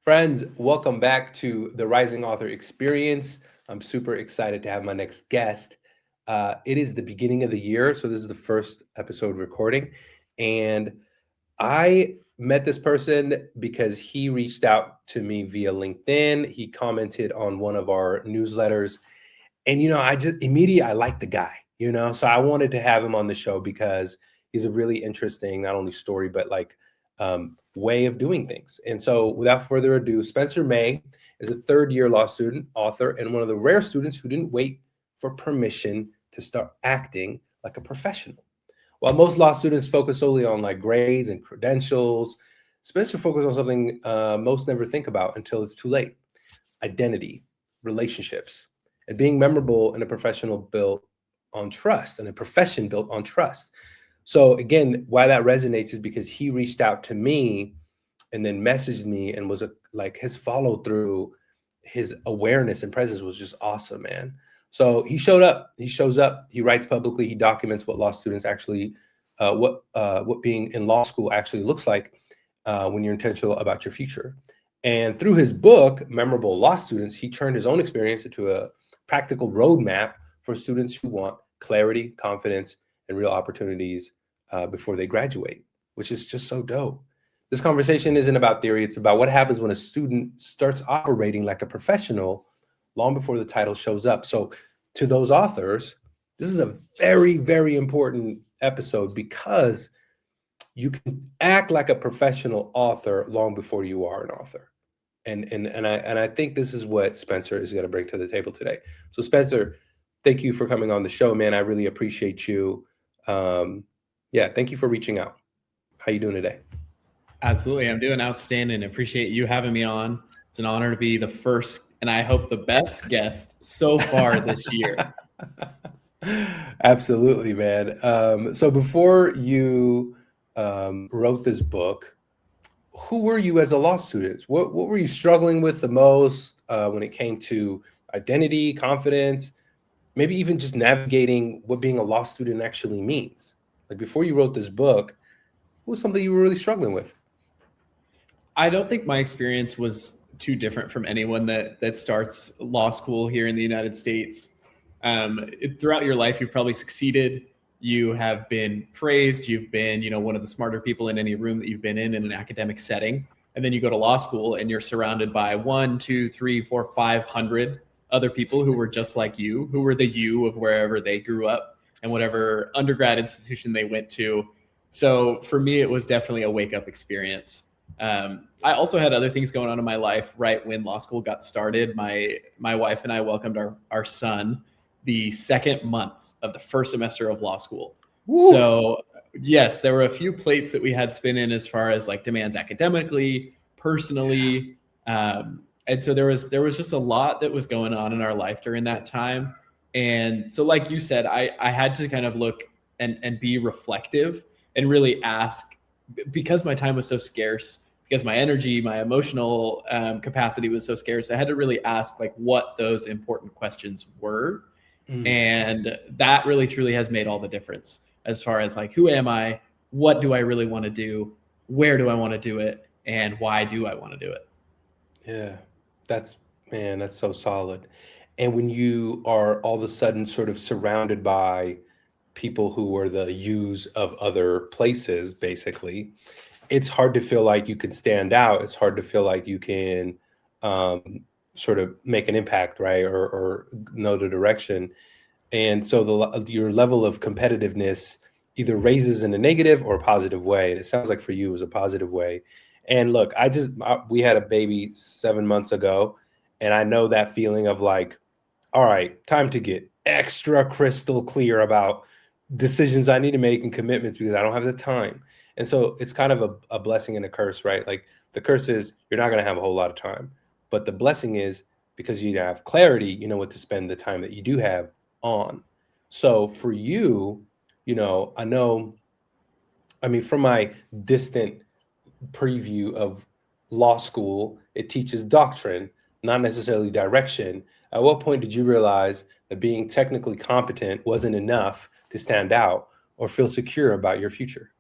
Friends, welcome back to the Rising Author Experience. I'm super excited to have my next guest. It is the beginning of the year, so this is the first episode recording. And I met this person because he reached out to me via LinkedIn. He commented on one of our newsletters. And, I just immediately, I liked the guy, so I wanted to have him on the show because he's a really interesting, not only story, but way of doing things. And so without further ado, Spencer May is a third-year law student, author, and one of the rare students who didn't wait for permission to start acting like a professional. While most law students focus solely on grades and credentials, Spencer focused on something most never think about until it's too late: identity, relationships, and being memorable in a professional built on trust and a profession built on trust. So again, why that resonates is because he reached out to me and then messaged me and was his follow through, his awareness and presence was just awesome, man. So he showed up, he shows up, he writes publicly, he documents what law students actually, what being in law school actually looks like when you're intentional about your future. And through his book, Memorable Law Students, he turned his own experience into a practical roadmap for students who want clarity, confidence, and real opportunities before they graduate, which is just so dope. This conversation isn't about theory. It's about what happens when a student starts operating like a professional long before the title shows up. So to those authors, this is a very, very important episode because you can act like a professional author long before you are an author. And I think this is what Spencer is going to bring to the table today. So Spencer, thank you for coming on the show, man. I really appreciate you. Thank you for reaching out. How you doing today? Absolutely. I'm doing outstanding. Appreciate you having me on. It's an honor to be the first, and I hope the best guest so far this year. Absolutely, man. So before you wrote this book, who were you as a law student? What were you struggling with the most when it came to identity, confidence, maybe even just navigating what being a law student actually means? Like before you wrote this book, what was something you were really struggling with? I don't think my experience was too different from anyone that starts law school here in the United States. Throughout your life, you've probably succeeded. You have been praised. You've been, one of the smarter people in any room that you've been in an academic setting. And then you go to law school and you're surrounded by 1, 2, 3, 4, 500 other people who were just like you, who were the you of wherever they grew up and whatever undergrad institution they went to. So for me, it was definitely a wake-up experience. I also had other things going on in my life right when law school got started. My wife and I welcomed our son the second month of the first semester of law school. Woo. So yes, there were a few plates that we had spinning as far as demands academically, personally. And so there was just a lot that was going on in our life during that time. And so like you said, I had to kind of look and be reflective and really ask, because my time was so scarce, because my energy, my emotional capacity was so scarce, I had to really ask what those important questions were. And that really truly has made all the difference as far as who am I? What do I really want to do? Where do I want to do it? And why do I want to do it? Yeah, that's so solid. And when you are all of a sudden sort of surrounded by people who were the yous of other places, basically, it's hard to feel like you can stand out. It's hard to feel like you can sort of make an impact, right? Or know the direction. And so your level of competitiveness either raises in a negative or a positive way. And it sounds like for you it was a positive way. And look, we had a baby 7 months ago, and I know that feeling of all right, time to get extra crystal clear about decisions I need to make and commitments because I don't have the time. And so it's kind of a blessing and a curse, right? The curse is you're not going to have a whole lot of time, but the blessing is because you have clarity, you know what to spend the time that you do have on. So for you, from my distant preview of law school, it teaches doctrine, not necessarily direction. At what point did you realize that being technically competent wasn't enough to stand out or feel secure about your future?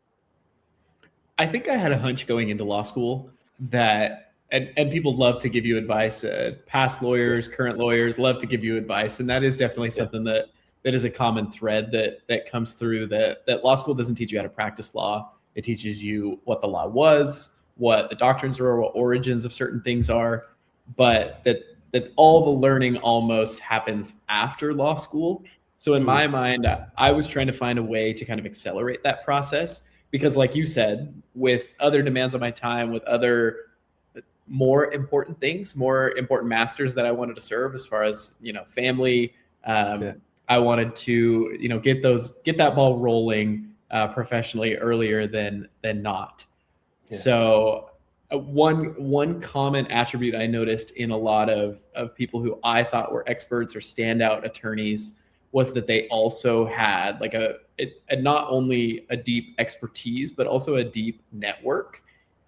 I think I had a hunch going into law school that and people love to give you advice. Past lawyers, current lawyers love to give you advice, and that is definitely Yeah. something that is a common thread that comes through. That law school doesn't teach you how to practice law. It teaches you what the law was, what the doctrines are, what origins of certain things are, but that all the learning almost happens after law school. So in my mind, I was trying to find a way to kind of accelerate that process because, like you said, with other demands on my time, with other more important things, more important masters that I wanted to serve, as far as family. Yeah. I wanted to get that ball rolling professionally earlier than not. Yeah. So one common attribute I noticed in a lot of people who I thought were experts or standout attorneys was that they also had like a not only a deep expertise, but also a deep network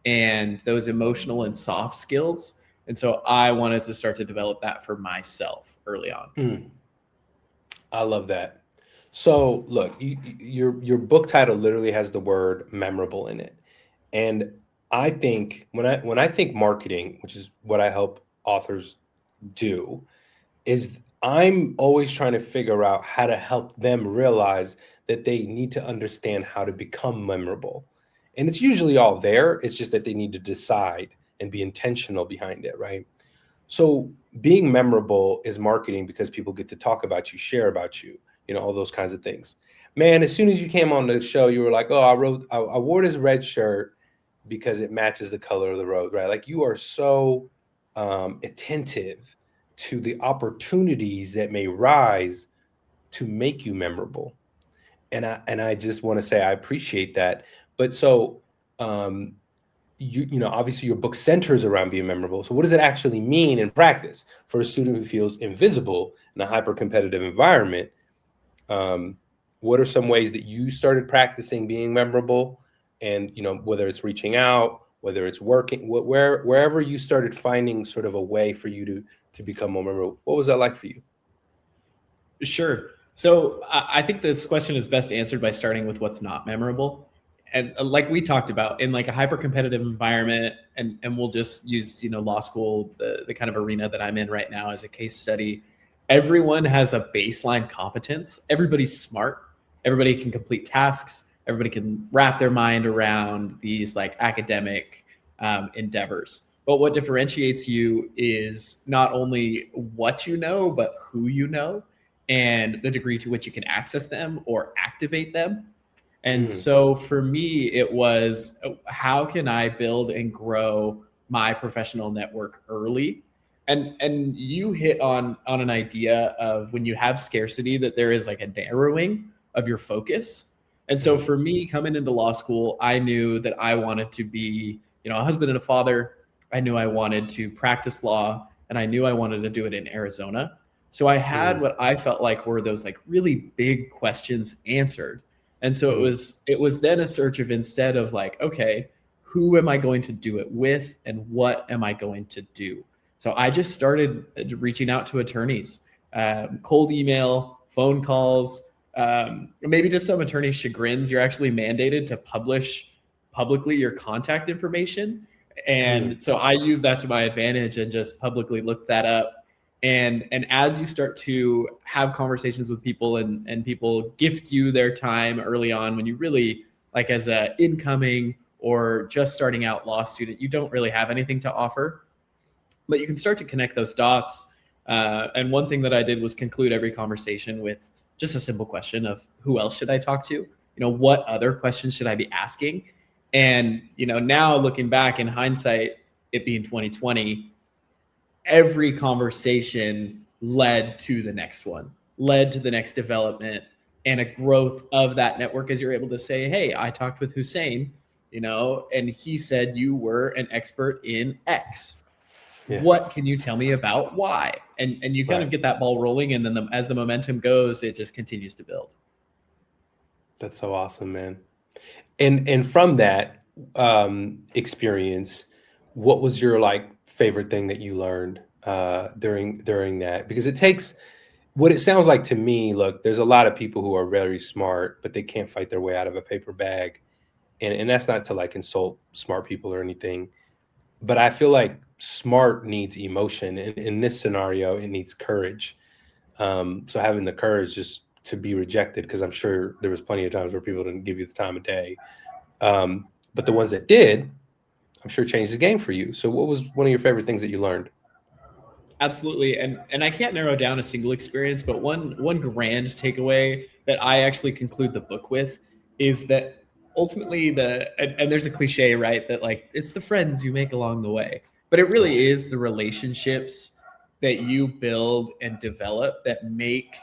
and those emotional and soft skills. And so I wanted to start to develop that for myself early on. I love that. So look, your book title literally has the word memorable in it. And I think when I think marketing, which is what I help authors do, is I'm always trying to figure out how to help them realize that they need to understand how to become memorable. And it's usually all there. It's just that they need to decide and be intentional behind it, right? So being memorable is marketing because people get to talk about you, share about you, all those kinds of things. Man, as soon as you came on the show, you were like, "Oh, I wore this red shirt because it matches the color of the road," right? Like you are so attentive to the opportunities that may rise to make you memorable. And I just want to say I appreciate that. But so um, obviously your book centers around being memorable. So what does it actually mean in practice for a student who feels invisible in a hyper competitive environment? Um, what are some ways that you started practicing being memorable? And whether it's reaching out, whether it's working, wherever you started finding sort of a way for you to become more memorable. What was that like for you? Sure. So I think this question is best answered by starting with what's not memorable. And like we talked about in like a hyper competitive environment, and we'll just use, law school, the kind of arena that I'm in right now as a case study. Everyone has a baseline competence. Everybody's smart. Everybody can complete tasks. Everybody can wrap their mind around these like academic endeavors. But what differentiates you is not only what you know, but who you know and the degree to which you can access them or activate them. And Mm, so for me, it was how can I build and grow my professional network early? And you hit on an idea of when you have scarcity that there is like a narrowing of your focus. And so mm, for me, coming into law school, I knew that I wanted to be, a husband and a father. I knew I wanted to practice law, and I knew I wanted to do it in Arizona. So I had mm, what I felt like were those like really big questions answered. And so mm, it was then a search of, instead of like, okay, who am I going to do it with and what am I going to do? So I just started reaching out to attorneys, cold email, phone calls, maybe just some attorney chagrins. You're actually mandated to publish publicly your contact information. mm. And so I use that to my advantage and just publicly look that up. And as you start to have conversations with people, and people gift you their time early on, when you really, like as a incoming or just starting out law student, you don't really have anything to offer, but you can start to connect those dots. And one thing that I did was conclude every conversation with just a simple question of, who else should I talk to? What other questions should I be asking? And now looking back in hindsight, it being 2020, every conversation led to the next one, led to the next development and a growth of that network, as you're able to say, hey, I talked with Hussein, and he said you were an expert in X. Yeah. What can you tell me about Y? And you kind Right. of get that ball rolling, and then as the momentum goes, it just continues to build. That's so awesome, man. And from that experience, what was your like favorite thing that you learned during that? Because it takes what it sounds like to me. Look, there's a lot of people who are very smart, but they can't fight their way out of a paper bag. And that's not to like insult smart people or anything, but I feel like smart needs emotion. In this scenario, it needs courage. So having the courage just to be rejected, because I'm sure there was plenty of times where people didn't give you the time of day. But the ones that did, I'm sure changed the game for you. So what was one of your favorite things that you learned? Absolutely. And I can't narrow down a single experience, but one grand takeaway that I actually conclude the book with is that ultimately and there's a cliche, right? That like it's the friends you make along the way. But it really is the relationships that you build and develop that make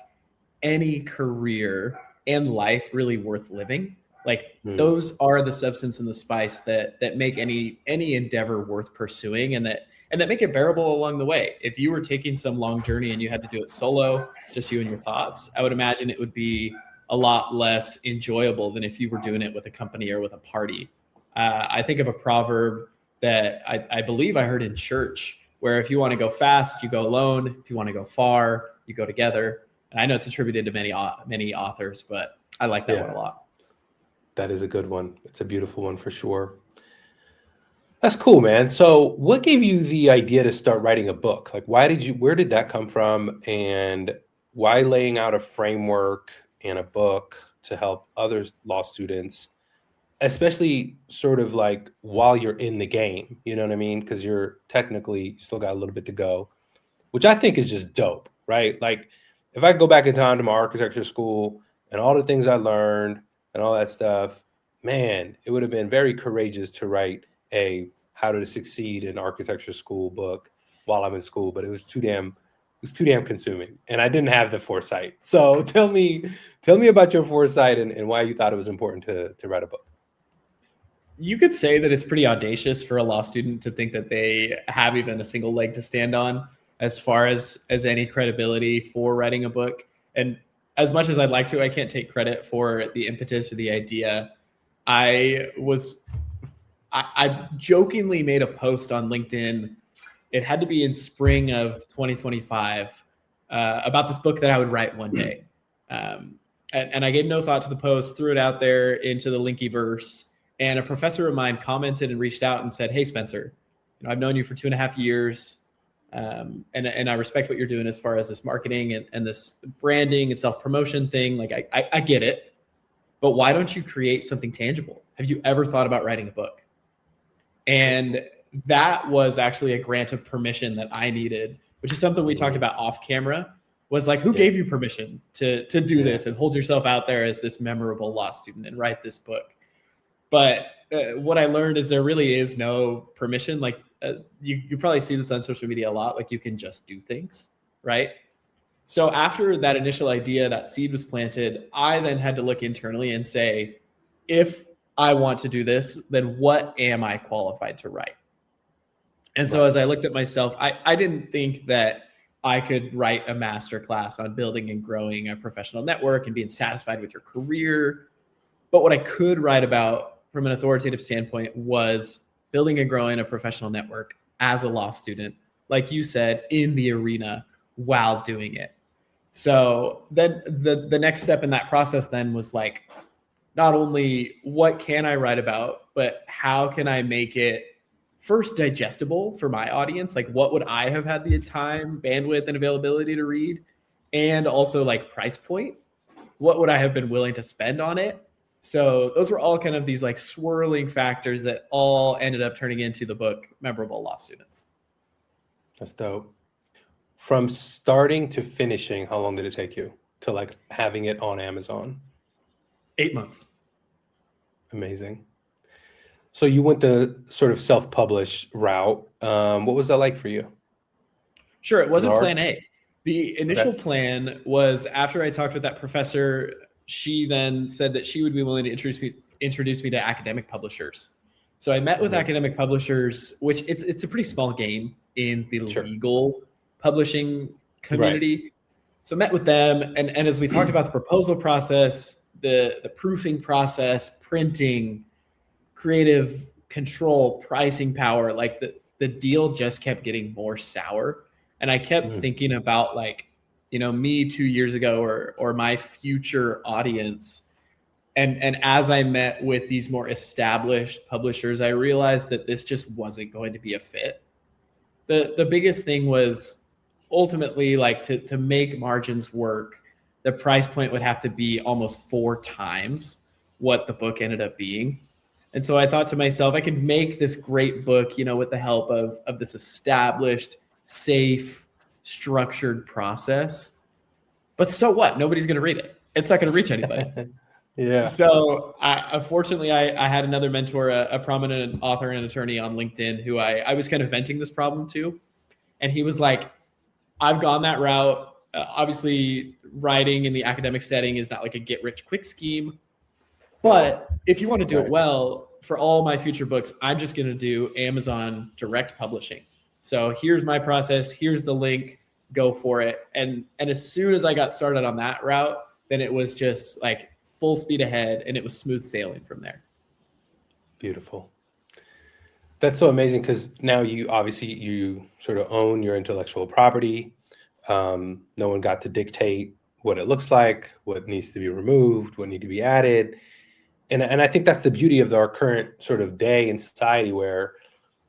any career and life really worth living. Like Mm, those are the substance and the spice that make any endeavor worth pursuing, and that make it bearable along the way. If you were taking some long journey and you had to do it solo, just you and your thoughts, I would imagine it would be a lot less enjoyable than if you were doing it with a company or with a party. I think of a proverb that I believe I heard in church, where if you want to go fast, you go alone. If you want to go far, you go together. And I know it's attributed to many authors, but I like that one a yeah, lot. that is a good one. It's a beautiful one for sure. That's cool, man. So what gave you the idea to start writing a book? Like, where did that come from? And why laying out a framework and a book to help other law students, especially sort of like while you're in the game, you know what I mean? Because you're technically you still got a little bit to go, which I think is just dope, right? Like, if I go back in time to my architecture school and all the things I learned and all that stuff, man, it would have been very courageous to write a how to succeed in architecture school book while I'm in school, but it was too damn consuming, and I didn't have the foresight. So tell me about your foresight and why you thought it was important to write a book. You could say that it's pretty audacious for a law student to think that they have even a single leg to stand on as far as any credibility for writing a book. And as much as I'd like to, I can't take credit for the impetus or the idea. I was I jokingly made a post on LinkedIn. It had to be in spring of 2025 about this book that I would write one day. And I gave no thought to the post, threw it out there into the Linkyverse. And a professor of mine commented and reached out and said, "Hey, Spencer, I've known you for 2.5 years. And I respect what you're doing as far as this marketing and this branding and self-promotion thing. Like I get it, but why don't you create something tangible? Have you ever thought about writing a book?" And that was actually a grant of permission that I needed, which is something we talked about off camera, was like, who Yeah, gave you permission to do yeah, this and hold yourself out there as this memorable law student and write this book? But what I learned is there really is no permission. Like you probably see this on social media a lot. Like you can just do things, right? So after that initial idea, that seed was planted, I then had to look internally and say, if I want to do this, then what am I qualified to write? And so right. as I looked at myself, I didn't think that I could write a master class on building and growing a professional network and being satisfied with your career. But what I could write about from an authoritative standpoint was building and growing a professional network as a law student, like you said, in the arena while doing it. So then the next step in that process then was like, not only what can I write about, but how can I make it first digestible for my audience? Like what would I have had the time, bandwidth, and availability to read? And also like price point. What would I have been willing to spend on it? So those were all kind of these like swirling factors that all ended up turning into the book Memorable Law Students. That's dope. From starting to finishing, how long did it take you to like having it on Amazon? 8 months. Amazing. So you went the sort of self-publish route. What was that like for you? Sure, it Was it wasn't hard? plan A. The initial Okay. plan was after I talked with that professor, she then said that she would be willing to introduce me to academic publishers. So I met with Mhm. academic publishers, which it's a pretty small game in the Sure. legal publishing Right. community. So I met with them, and as we talked about the proposal process, the proofing process, printing, creative control, pricing power, like the deal just kept getting more sour. And I kept Mm, thinking about like, me 2 years ago or my future audience. And as I met with these more established publishers, I realized that this just wasn't going to be a fit. The biggest thing was ultimately like to make margins work, the price point would have to be almost 4 times what the book ended up being. And so I thought to myself, I can make this great book, with the help of this established, safe, structured process. But so what? Nobody's going to read it. It's not going to reach anybody. Yeah. So unfortunately, I had another mentor, a prominent author and attorney on LinkedIn, who I was kind of venting this problem to. And he was like, I've gone that route. Obviously, writing in the academic setting is not like a get rich quick scheme. But if you want to do it well, for all my future books, I'm just going to do Amazon direct publishing. So here's my process. Here's the link. Go for it. And as soon as I got started on that route, then it was just like full speed ahead, and it was smooth sailing from there. Beautiful. That's so amazing, because now you sort of own your intellectual property. No one got to dictate what it looks like, what needs to be removed, what need to be added. And I think that's the beauty of our current sort of day in society, where,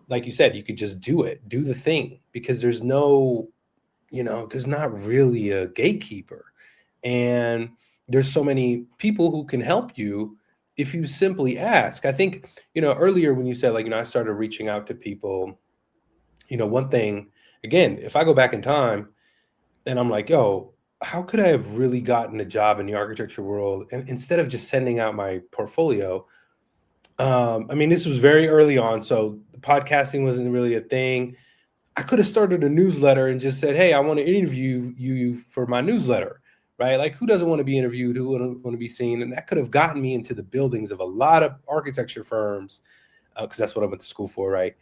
like you said, you could just do the thing, because there's no, there's not really a gatekeeper. And there's so many people who can help you if you simply ask. I think, earlier when you said, like, I started reaching out to people, one thing, again, if I go back in time and I'm like, yo, how could I have really gotten a job in the architecture world? And instead of just sending out my portfolio, this was very early on, so podcasting wasn't really a thing. I could have started a newsletter and just said, hey, I want to interview you for my newsletter, right? Like, who doesn't want to be interviewed? Who wouldn't want to be seen? And that could have gotten me into the buildings of a lot of architecture firms, because that's what I went to school for, right?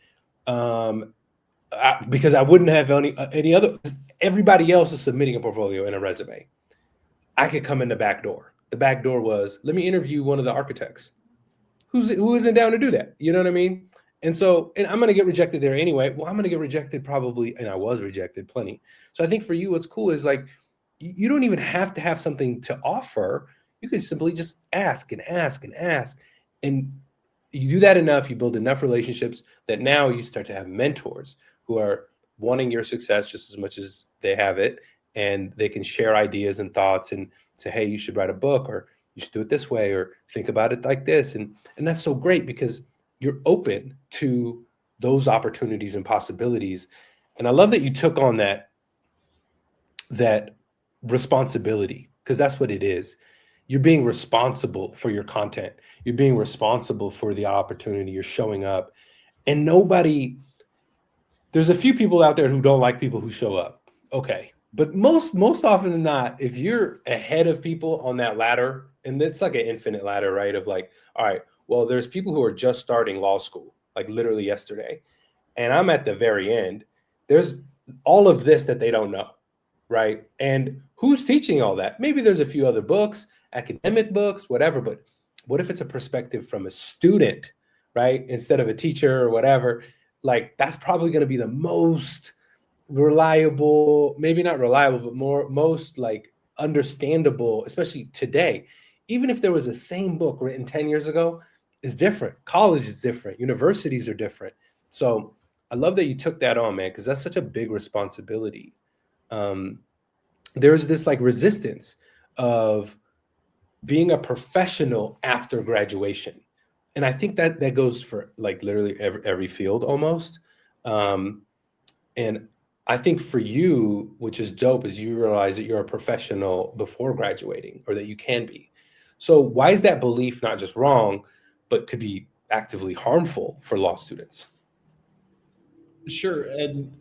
Because I wouldn't have any other. Everybody else is submitting a portfolio and a resume. I could come in the back door. The back door was, let me interview one of the architects. Who isn't down to do that? You know what I mean? And I'm going to get rejected there anyway. Well, I'm going to get rejected probably, and I was rejected plenty. So I think for you, what's cool is, like, you don't even have to have something to offer. You can simply just ask and ask and ask. And you do that enough, you build enough relationships that now you start to have mentors who are wanting your success just as much as they have it. And they can share ideas and thoughts and say, hey, you should write a book, or you should do it this way, or think about it like this. And that's so great, because you're open to those opportunities and possibilities. And I love that you took on that responsibility, because that's what it is. You're being responsible for your content. You're being responsible for the opportunity. You're showing up. And there's a few people out there who don't like people who show up. Okay. But most often than not, if you're ahead of people on that ladder, and it's like an infinite ladder, right? Of like, all right, well, there's people who are just starting law school, like literally yesterday, and I'm at the very end. There's all of this that they don't know, right? And who's teaching all that? Maybe there's a few other books, academic books, whatever, but what if it's a perspective from a student, right? Instead of a teacher or whatever? Like, that's probably going to be the most reliable, maybe not reliable, but most like understandable, especially today. Even if there was the same book written 10 years ago, is different. College is different. Universities are different. So I love that you took that on, man, because that's such a big responsibility. There's this like resistance of being a professional after graduation. And I think that goes for like literally every field almost. And I think for you, which is dope, is you realize that you're a professional before graduating, or that you can be. So why is that belief not just wrong, but could be actively harmful for law students? Sure. And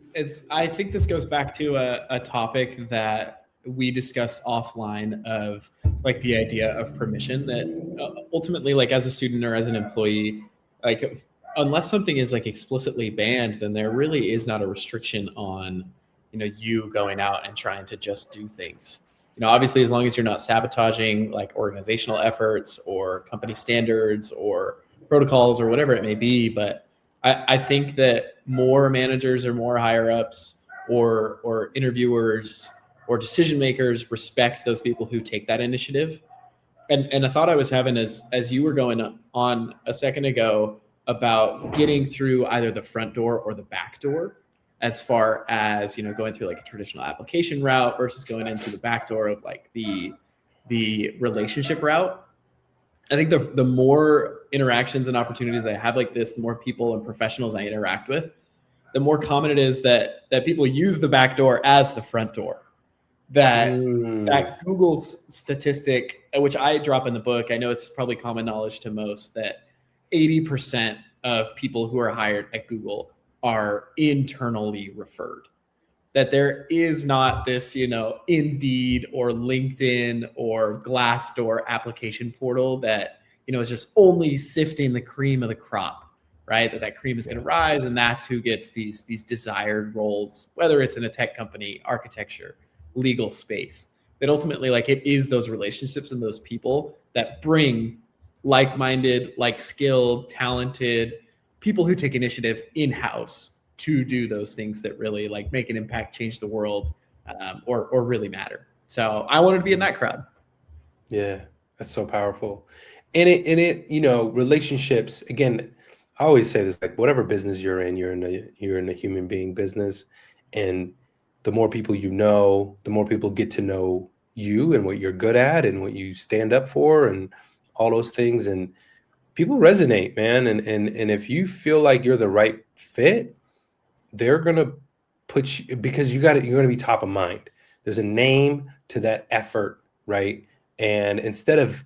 I think this goes back to a topic that we discussed offline, of like the idea of permission, that ultimately, like, as a student or as an employee, like, unless something is like explicitly banned, then there really is not a restriction on, you going out and trying to just do things. Obviously, as long as you're not sabotaging like organizational efforts or company standards or protocols or whatever it may be. But I think that more managers or more higher ups or interviewers or decision makers respect those people who take that initiative. And a thought I was having as you were going on a second ago about getting through either the front door or the back door. as far as, going through like a traditional application route versus going into the back door of like the relationship route. I think the more interactions and opportunities that I have like this, the more people and professionals I interact with, the more common it is that people use the back door as the front door. That Google's statistic, which I drop in the book, I know it's probably common knowledge to most, that 80% of people who are hired at Google are internally referred. That there is not this, Indeed or LinkedIn or Glassdoor application portal that, is just only sifting the cream of the crop, right? That cream is going to rise, and that's who gets these desired roles, whether it's in a tech company, architecture, legal space. That ultimately, like, it is those relationships and those people that bring like-minded, like-skilled, talented people who take initiative in-house to do those things that really like make an impact, change the world, or really matter. So I wanted to be in that crowd. Yeah, that's so powerful. And it, relationships, again, I always say this, like whatever business you're in a human being business. And the more people you know, the more people get to know you and what you're good at and what you stand up for and all those things. And people resonate, man. And if you feel like you're the right fit, they're gonna put you, because you're gonna be top of mind. There's a name to that effort, right? And instead of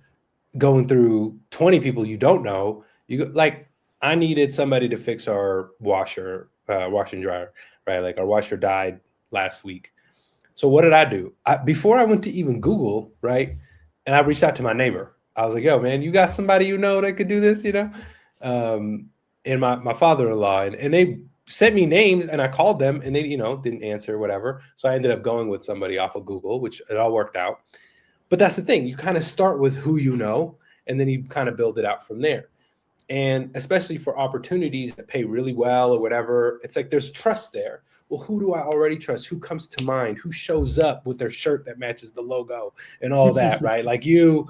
going through 20 people you don't know, you go, like, I needed somebody to fix our washer and dryer, right? Like our washer died last week. So what did I do? Before I went to even Google, right? And I reached out to my neighbor. I was like, yo, man, you got somebody that could do this, and my father-in-law, and they sent me names, and I called them, and they, didn't answer, whatever. So I ended up going with somebody off of Google, which it all worked out. But that's the thing. You kind of start with who you know, and then you kind of build it out from there. And especially for opportunities that pay really well or whatever, it's like there's trust there. Well, who do I already trust? Who comes to mind? Who shows up with their shirt that matches the logo and all that, right? Like, you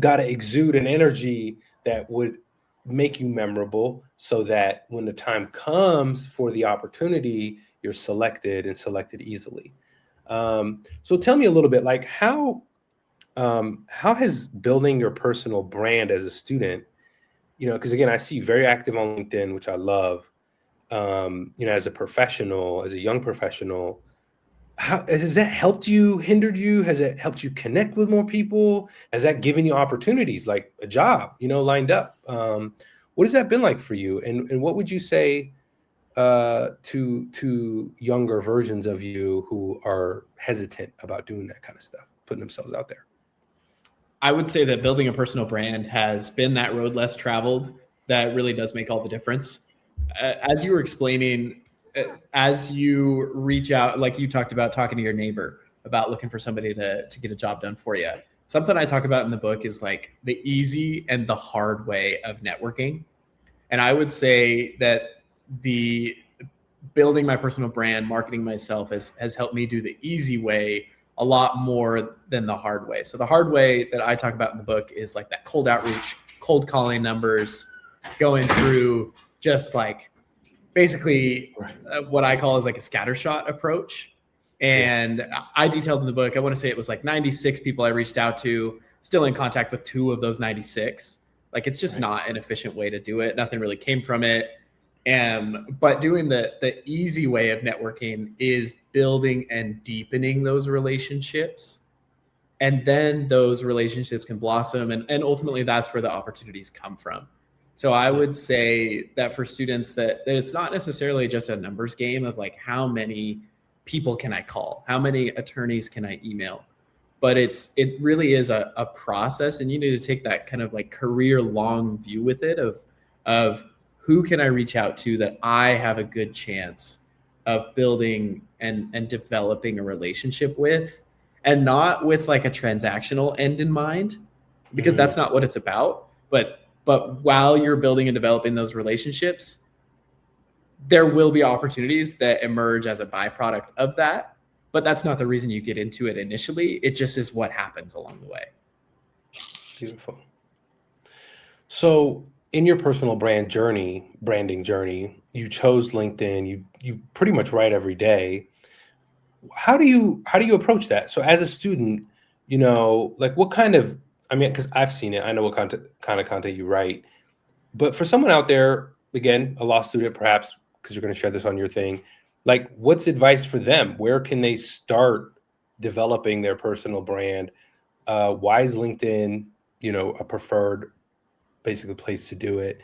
got to exude an energy that would make you memorable, so that when the time comes for the opportunity, you're selected and selected easily. So tell me a little bit, like how has building your personal brand as a student, because again, I see you very active on LinkedIn, which I love, as a professional, as a young professional, how has that helped you, hindered you? Has it helped you connect with more people? Has that given you opportunities like a job, lined up? What has that been like for you? And what would you say to younger versions of you who are hesitant about doing that kind of stuff, putting themselves out there? I would say that building a personal brand has been that road less traveled that really does make all the difference. As you were explaining, as you reach out, like you talked about talking to your neighbor about looking for somebody to get a job done for you. Something I talk about in the book is like the easy and the hard way of networking. And I would say that the building my personal brand, marketing myself has helped me do the easy way a lot more than the hard way. So the hard way that I talk about in the book is like that cold outreach, cold calling numbers, going through just like basically what I call is like a scattershot approach. And I detailed in the book, I want to say it was like 96 people I reached out to, still in contact with 2 of those 96. Like, it's just not an efficient way to do it. Nothing really came from it. But doing the easy way of networking is building and deepening those relationships. And then those relationships can blossom. And ultimately, that's where the opportunities come from. So I would say that for students that it's not necessarily just a numbers game of like, how many people can I call? How many attorneys can I email? But it really is a process, and you need to take that kind of like career long view with it of who can I reach out to that I have a good chance of building and developing a relationship with, and not with like a transactional end in mind, because that's not what it's about. But while you're building and developing those relationships, there will be opportunities that emerge as a byproduct of that. But that's not the reason you get into it initially. It just is what happens along the way. Beautiful. So in your personal branding journey, you chose LinkedIn. You pretty much write every day. How do you approach that? So as a student, like what kind of, I mean, because I've seen it, I know what kind of content you write. But for someone out there, again, a law student, perhaps because you're going to share this on your thing, like what's advice for them? Where can they start developing their personal brand? Why is LinkedIn, a preferred basically place to do it?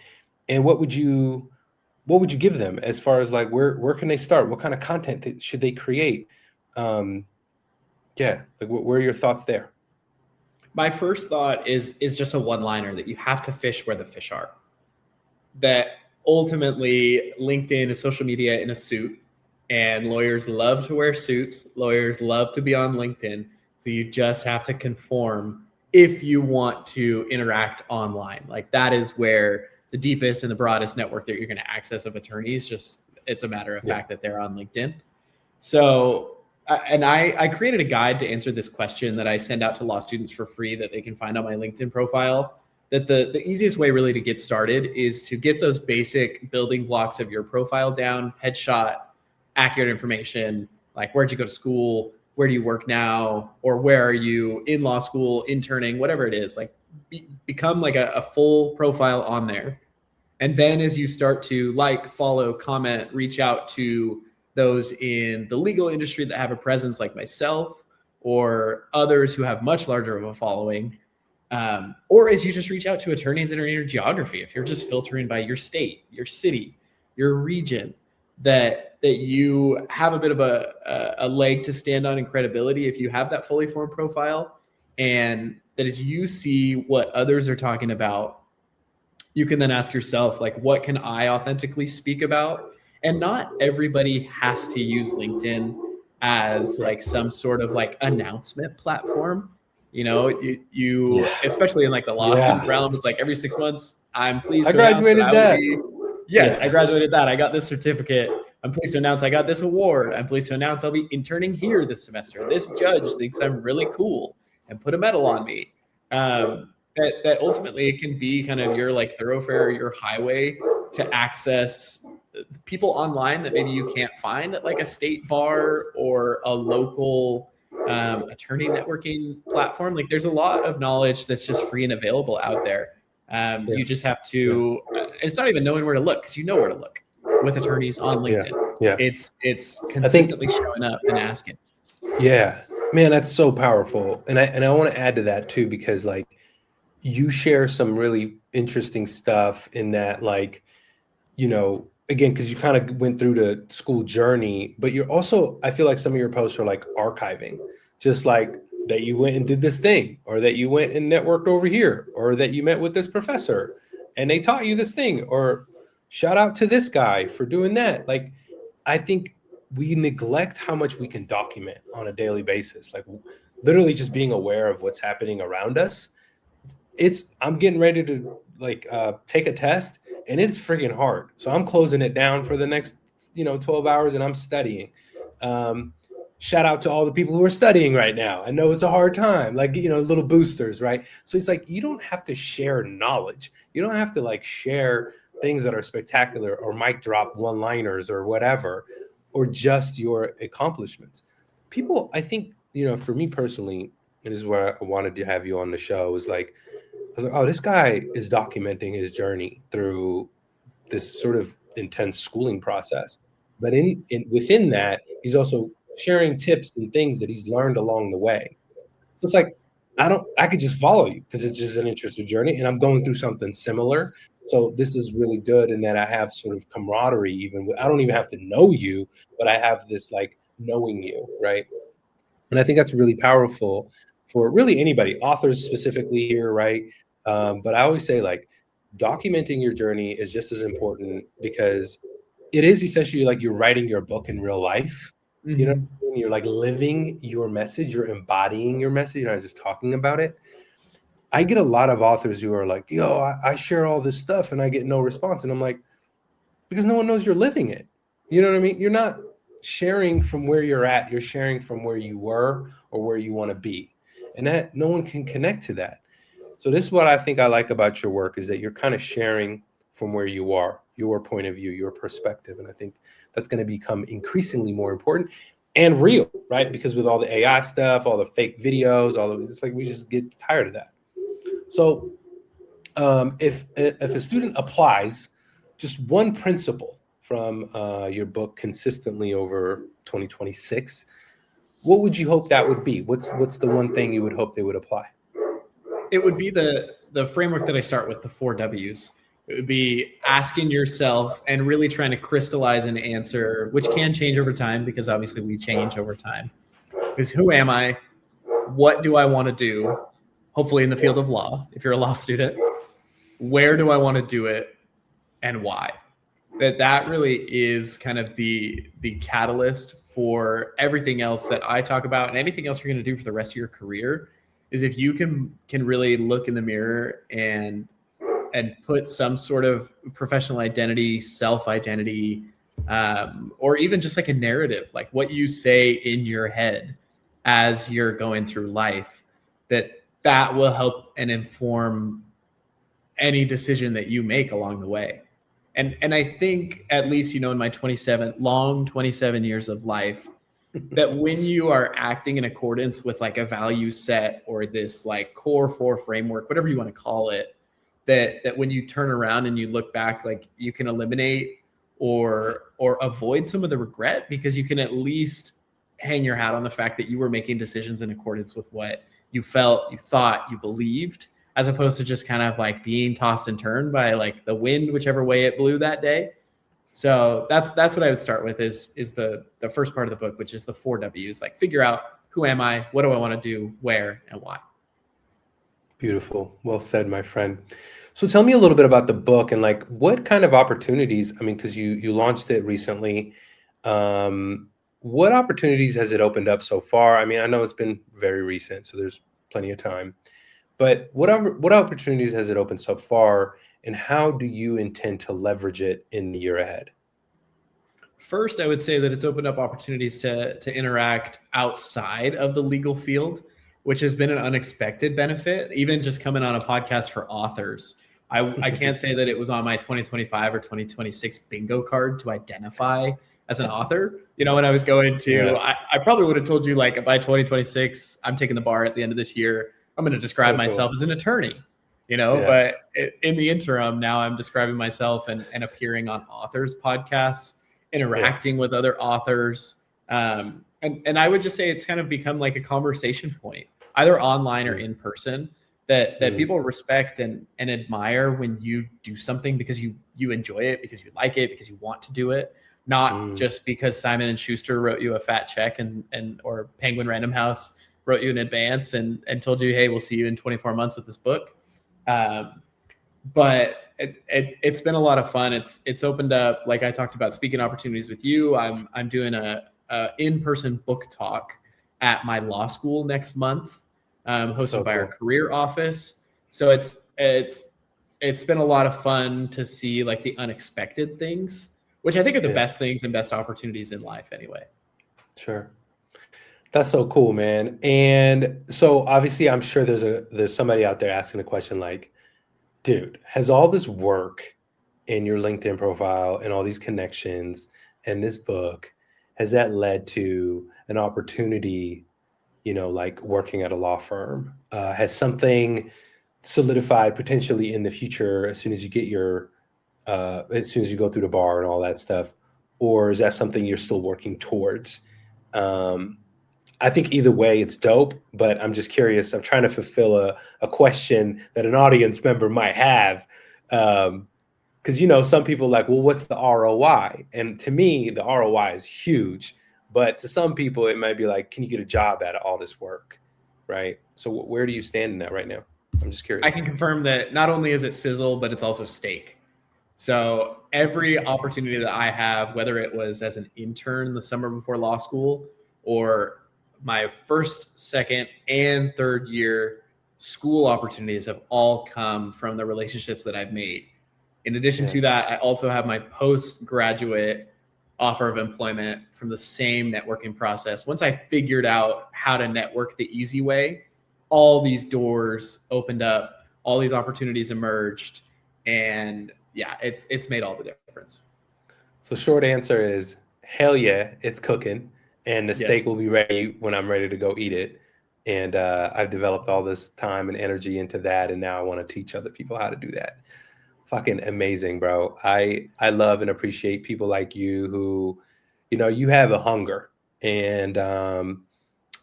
And what would you give them as far as like where can they start? What kind of content should they create? Um, yeah, like where are your thoughts there? My first thought is just a one-liner that you have to fish where the fish are. That ultimately LinkedIn is social media in a suit, and lawyers love to wear suits. Lawyers love to be on LinkedIn. So you just have to conform if you want to interact online. Like that is where the deepest and the broadest network that you're going to access of attorneys, just it's a matter of Yeah. fact that they're on LinkedIn. So, and I created a guide to answer this question that I send out to law students for free that they can find on my LinkedIn profile. That the easiest way really to get started is to get those basic building blocks of your profile down, headshot, accurate information, like where'd you go to school, where do you work now, or where are you in law school, interning, whatever it is, like become like a full profile on there. And then as you start to like, follow, comment, reach out to those in the legal industry that have a presence like myself or others who have much larger of a following, or as you just reach out to attorneys that are in your geography, if you're just filtering by your state, your city, your region, that you have a bit of a leg to stand on in credibility if you have that fully formed profile, and that as you see what others are talking about, you can then ask yourself, like, what can I authentically speak about? And not everybody has to use LinkedIn as like some sort of like announcement platform. You Yeah. especially in like the law student Yeah. realm, it's like every 6 months, I'm pleased I to announce that graduated I will that. be, yes, I Yeah. graduated that. I got this certificate. I'm pleased to announce I got this award. I'm pleased to announce I'll be interning here this semester. This judge thinks I'm really cool and put a medal on me. That ultimately it can be kind of your like thoroughfare, your highway to access people online that maybe you can't find at like a state bar or a local attorney networking platform. Like there's a lot of knowledge that's just free and available out there. Yeah. You just have Yeah. to. It's not even knowing where to look, because you know where to look with attorneys on Yeah. LinkedIn. Yeah. It's I think, consistently showing up and asking. yeah, man, that's so powerful. And I want to add to that too, because like you share some really interesting stuff in that, like, again, because you kind of went through the school journey, but you're also, I feel like some of your posts are like archiving, just like that you went and did this thing, or that you went and networked over here, or that you met with this professor and they taught you this thing, or shout out to this guy for doing that. Like, I think we neglect how much we can document on a daily basis. Like, literally just being aware of what's happening around us. I'm getting ready to like take a test, and it's freaking hard, so I'm closing it down for the next 12 hours, and I'm studying. um Shout out to all the people who are studying right now. I know it's a hard time, like, little boosters, right? So it's like, you don't have to share knowledge. You don't have to like share things that are spectacular or mic drop one liners or whatever, or just your accomplishments. People, I think, for me personally, and this is where I wanted to have you on the show, is like, I was like, oh, this guy is documenting his journey through this sort of intense schooling process. But within that, he's also sharing tips and things that he's learned along the way. So it's like, I could just follow you because it's just an interesting journey, and I'm going through something similar. So this is really good in that I have sort of camaraderie, I don't even have to know you, but I have this like knowing you, right? And I think that's really powerful for really anybody, authors specifically here, right? But I always say, like, documenting your journey is just as important, because it is essentially like you're writing your book in real life. Mhm. You're like living your message, you're embodying your message, you're not just talking about it. I get a lot of authors who are like, yo, I share all this stuff and I get no response. And I'm like, because no one knows you're living it. You know what I mean? You're not sharing from where you're at, you're sharing from where you were or where you want to be. And that no one can connect to that. So this is what I think I like about your work, is that you're kind of sharing from where you are, your point of view, your perspective. And I think that's going to become increasingly more important and real, right? Because with all the AI stuff, all the fake videos, all of it, it's like we just get tired of that. So if a student applies just one principle from your book consistently over 2026, what would you hope that would be? What's the one thing you would hope they would apply? It would be the framework that I start with, the 4 Ws. It would be asking yourself and really trying to crystallize an answer, which can change over time because obviously we change over time. Is who am I? What do I want to do? Hopefully in the field of law, if you're a law student. Where do I want to do it and why? That really is kind of the catalyst for everything else that I talk about and anything else you're going to do for the rest of your career. Is if you can really look in the mirror and put some sort of professional identity, self-identity, or even just like a narrative, like what you say in your head as you're going through life, that will help and inform any decision that you make along the way. And I think, at least, in my 27 years of life, that when you are acting in accordance with like a value set or this like core 4 framework, whatever you want to call it, that when you turn around and you look back, like you can eliminate or avoid some of the regret, because you can at least hang your hat on the fact that you were making decisions in accordance with what you felt, you thought, you believed, as opposed to just kind of like being tossed and turned by like the wind, whichever way it blew that day. So that's what I would start with is the first part of the book, which is the 4 Ws, like figure out who am I, what do I want to do, where, and why. Beautiful. Well said, my friend. So tell me a little bit about the book and like what kind of opportunities, I mean, because you launched it recently. What opportunities has it opened up so far? I mean, I know it's been very recent, so there's plenty of time. But what opportunities has it opened so far, and how do you intend to leverage it in the year ahead? First, I would say that it's opened up opportunities to interact outside of the legal field, which has been an unexpected benefit. Even just coming on a podcast for authors, I can't say that it was on my 2025 or 2026 bingo card to identify as an author. When I was going to, I probably would have told you like by 2026, I'm taking the bar at the end of this year. I'm going to describe myself as an attorney, but in the interim, now I'm describing myself and appearing on authors' podcasts, interacting with other authors. And I would just say it's kind of become like a conversation point, either online or in person, that people respect and admire when you do something because you enjoy it, because you like it, because you want to do it, not just because Simon & Schuster wrote you a fat check or Penguin Random House wrote you in advance and told you, hey, we'll see you in 24 months with this book. But it's been a lot of fun. It's opened up, like I talked about, speaking opportunities with you. I'm doing a in-person book talk at my law school next month, hosted by our career office. So it's been a lot of fun to see like the unexpected things, which I think are the best things and best opportunities in life anyway. Sure. That's so cool, man. And so obviously I'm sure there's somebody out there asking a question like, dude, has all this work in your LinkedIn profile and all these connections and this book, has that led to an opportunity, like working at a law firm? Has something solidified potentially in the future as soon as you get as soon as you go through the bar and all that stuff? Or is that something you're still working towards? I think either way, it's dope, but I'm just curious. I'm trying to fulfill a question that an audience member might have. Because, some people are like, well, what's the ROI? And to me, the ROI is huge. But to some people, it might be like, can you get a job out of all this work? Right. So where do you stand in that right now? I'm just curious. I can confirm that not only is it sizzle, but it's also steak. So every opportunity that I have, whether it was as an intern the summer before law school or my first, second, and third year school opportunities, have all come from the relationships that I've made. In addition to that, I also have my postgraduate offer of employment from the same networking process. Once I figured out how to network the easy way, all these doors opened up all these opportunities emerged, and yeah, it's made all the difference. So short answer is hell yeah, it's cooking, and the Yes. steak will be ready when I'm ready to go eat it. And I've developed all this time and energy into that, and now I want to teach other people how to do that. Fucking amazing, bro. I love and appreciate people like you who, you have a hunger, and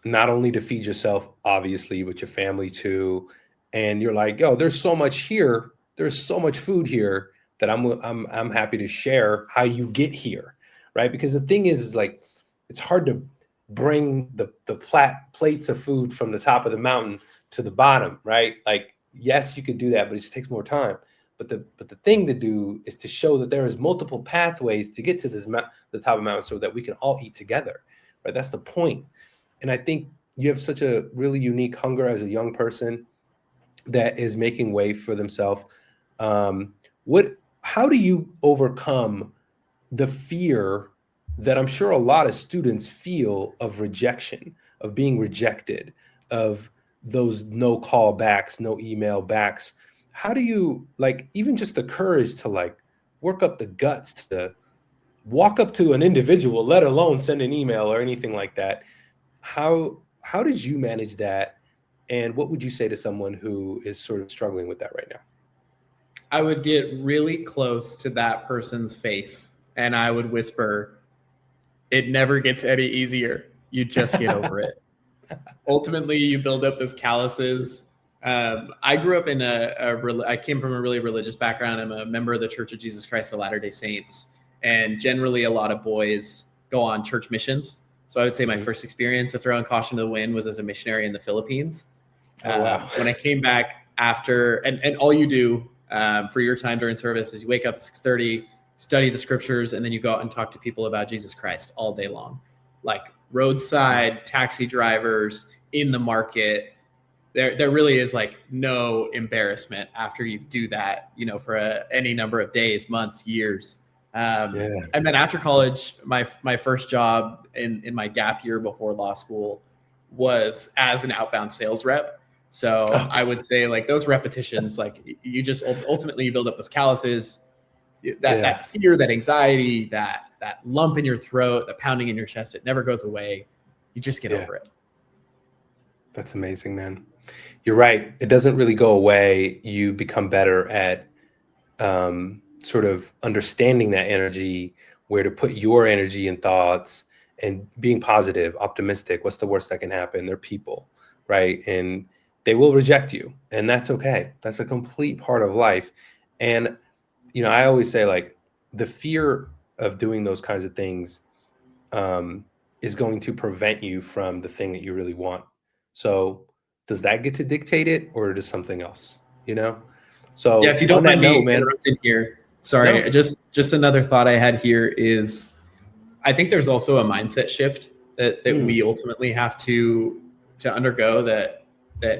not only to feed yourself, obviously, but your family too. And you're like, yo, there's so much here. There's so much food here that I'm happy to share how you get here, right? Because the thing is like, it's hard to bring the plates of food from the top of the mountain to the bottom, right? Like, yes, you could do that, but it just takes more time. But the thing to do is to show that there is multiple pathways to get to the top of the mountain so that we can all eat together, right? That's the point. And I think you have such a really unique hunger as a young person that is making way for themselves. How do you overcome the fear that I'm sure a lot of students feel of rejection, of being rejected, of those no call backs, no email backs? How do you, like, even just the courage to like work up the guts to walk up to an individual, let alone send an email or anything like that? How did you manage that? And what would you say to someone who is sort of struggling with that right now? I would get really close to that person's face and I would whisper, "It never gets any easier. You just get over it." Ultimately, you build up those calluses. I grew up in I came from a really religious background. I'm a member of the Church of Jesus Christ of Latter-day Saints. And generally, a lot of boys go on church missions. So I would say my first experience of throwing caution to the wind was as a missionary in the Philippines. Oh, wow. When I came back after, and all you do for your time during service is you wake up at 6:30, study the scriptures, and then you go out and talk to people about Jesus Christ all day long. Like roadside, taxi drivers, in the market. There really is like no embarrassment after you do that, for any number of days, months, years. Yeah. And then after college, my first job in my gap year before law school was as an outbound sales rep. So Okay. I would say like those repetitions, like you just ultimately you build up those calluses, that fear, that anxiety, that lump in your throat, the pounding in your chest, it never goes away. You just get over it. That's amazing, man. You're right. It doesn't really go away. You become better at sort of understanding that energy, where to put your energy and thoughts, and being positive, optimistic. What's the worst that can happen? They're people, right? And they will reject you, and that's okay. That's a complete part of life. And I always say, like, the fear of doing those kinds of things is going to prevent you from the thing that you really want. So does that get to dictate it, or does something else, So Yeah, if you on don't that mind me note, man. interrupting here, sorry, No. just another thought I had here is I think there's also a mindset shift that we ultimately have to undergo, that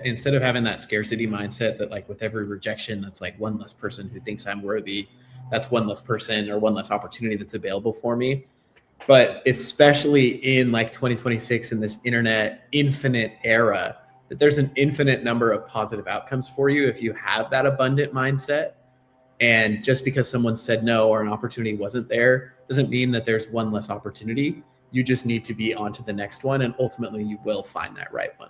instead of having that scarcity mindset that like with every rejection, that's like one less person who thinks I'm worthy, that's one less person or one less opportunity that's available for me. But especially in like 2026 in this internet infinite era, that there's an infinite number of positive outcomes for you if you have that abundant mindset. And just because someone said no or an opportunity wasn't there doesn't mean that there's one less opportunity. You just need to be on to the next one, and ultimately you will find that right one.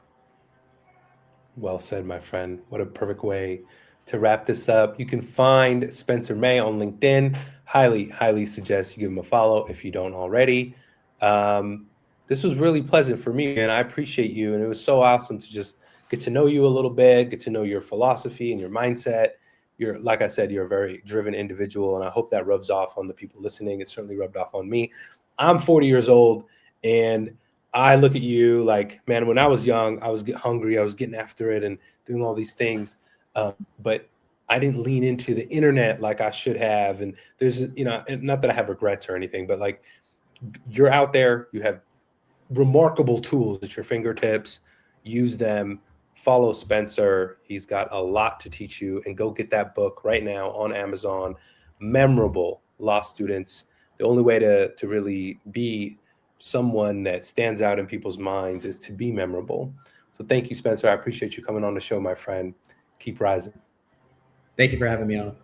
Well said, my friend. What a perfect way to wrap this up. You can find Spencer May on LinkedIn. Highly, highly suggest you give him a follow if you don't already. This was really pleasant for me, and I appreciate you. And it was so awesome to just get to know you a little bit, get to know your philosophy and your mindset. Like I said, you're a very driven individual, and I hope that rubs off on the people listening. It certainly rubbed off on me. I'm 40 years old, and I look at you like, man, when I was young, I was getting hungry. I was getting after it and doing all these things. But I didn't lean into the internet like I should have. And there's, not that I have regrets or anything, but like, you're out there, you have remarkable tools at your fingertips. Use them. Follow Spencer. He's got a lot to teach you, and go get that book right now on Amazon. Memorable Law Students. The only way to really be someone that stands out in people's minds is to be memorable. So thank you, Spencer. I appreciate you coming on the show, my friend. Keep rising. Thank you for having me on.